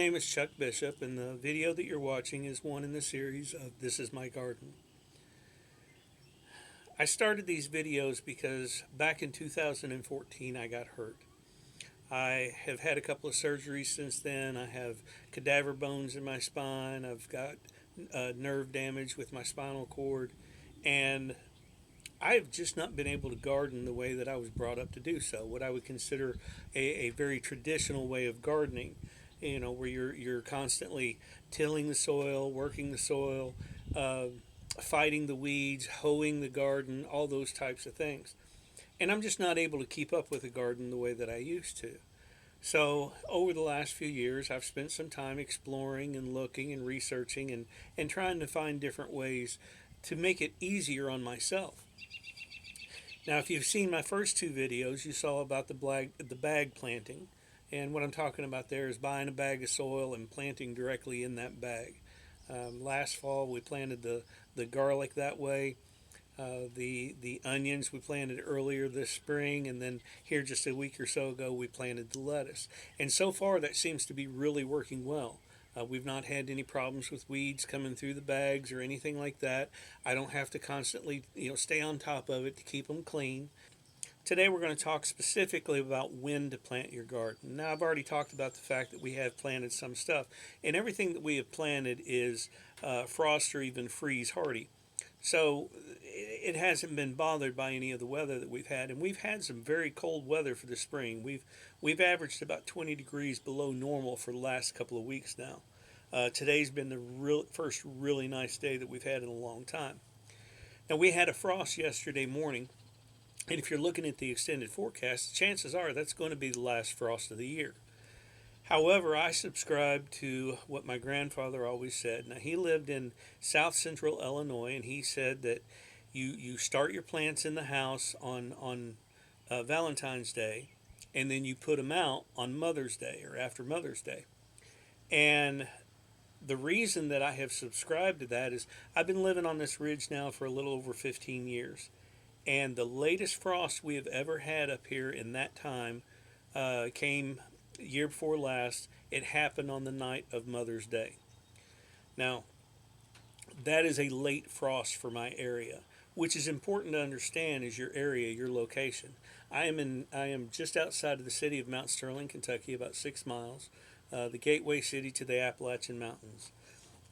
name is Chuck Bishop, and the video that you're watching is one in the series of This Is My Garden. I started these videos because back in 2014 I got hurt. I have had a couple of surgeries since then. I have cadaver bones in my spine. I've got nerve damage with my spinal cord, and I've just not been able to garden the way that I was brought up to do so. What I would consider a very traditional way of gardening, where you're constantly tilling the soil, working the soil, uh, fighting the weeds, hoeing the garden, all those types of things. And I'm just not able to keep up with the garden the way that I used to. So over the last few years, I've spent some time exploring and looking and researching and trying to find different ways to make it easier on myself. Now, if you've seen my first two videos, you saw about the bag planting. And what I'm talking about there is buying a bag of soil and planting directly in that bag. Last fall, we planted the garlic that way. The onions we planted earlier this spring, and then here just a week or so ago we planted the lettuce. And so far that seems to be really working well. We've not had any problems with weeds coming through the bags or anything like that. I don't have to constantly stay on top of it to keep them clean. Today we're going to talk specifically about when to plant your garden. Now, I've already talked about the fact that we have planted some stuff, and everything that we have planted is frost or even freeze hardy. So it hasn't been bothered by any of the weather that we've had, and we've had some very cold weather for the spring. We've averaged about 20 degrees below normal for the last couple of weeks now. Today's been the first really nice day that we've had in a long time. Now, we had a frost yesterday morning, and if you're looking at the extended forecast, chances are that's going to be the last frost of the year. However, I subscribe to what my grandfather always said. Now, he lived in south central Illinois, and he said that you start your plants in the house on Valentine's Day, and then you put them out on Mother's Day or after Mother's Day. And the reason that I have subscribed to that is I've been living on this ridge now for a little over 15 years. And the latest frost we have ever had up here in that time came year before last. It happened on the night of Mother's Day. Now, that is a late frost for my area, which is important to understand is your area, your location. I am just outside of the city of Mount Sterling, Kentucky, about 6 miles, the gateway city to the Appalachian Mountains.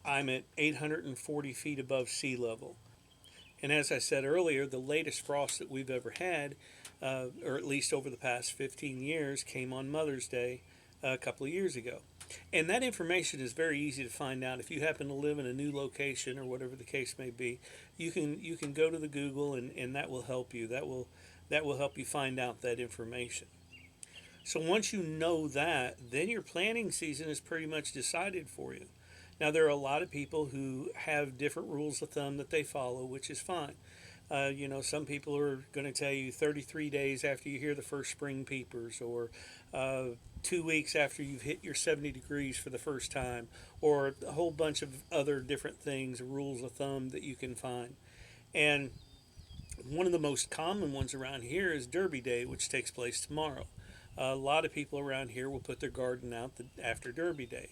I'm at 840 feet above sea level. And as I said earlier, the latest frost that we've ever had, or at least over the past 15 years, came on Mother's Day a couple of years ago. And that information is very easy to find out. If you happen to live in a new location or whatever the case may be, you can go to the Google and that will help you. That will help you find out that information. So once you know that, then your planting season is pretty much decided for you. Now, there are a lot of people who have different rules of thumb that they follow, which is fine. Some people are going to tell you 33 days after you hear the first spring peepers, or 2 weeks after you've hit your 70 degrees for the first time, or a whole bunch of other different things, rules of thumb that you can find. And one of the most common ones around here is Derby Day, which takes place tomorrow. A lot of people around here will put their garden out after Derby Day.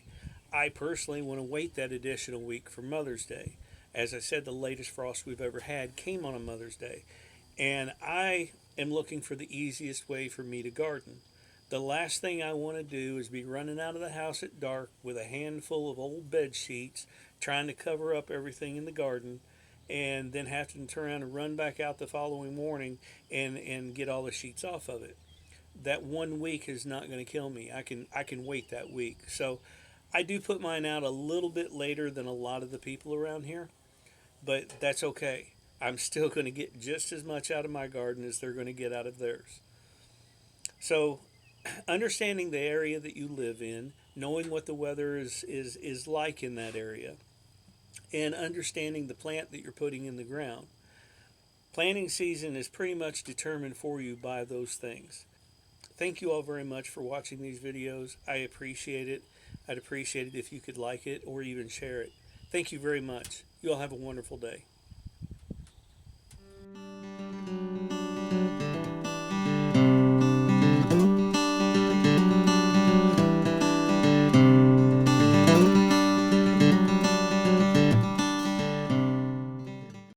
I personally want to wait that additional week for Mother's Day. As I said, the latest frost we've ever had came on a Mother's Day. And I am looking for the easiest way for me to garden. The last thing I want to do is be running out of the house at dark with a handful of old bed sheets, trying to cover up everything in the garden, and then have to turn around and run back out the following morning and get all the sheets off of it. That 1 week is not going to kill me. I can wait that week. So I do put mine out a little bit later than a lot of the people around here, but that's okay. I'm still going to get just as much out of my garden as they're going to get out of theirs. So, understanding the area that you live in, knowing what the weather is like in that area, and understanding the plant that you're putting in the ground. Planting season is pretty much determined for you by those things. Thank you all very much for watching these videos. I appreciate it. I'd appreciate it if you could like it or even share it. Thank you very much. You all have a wonderful day.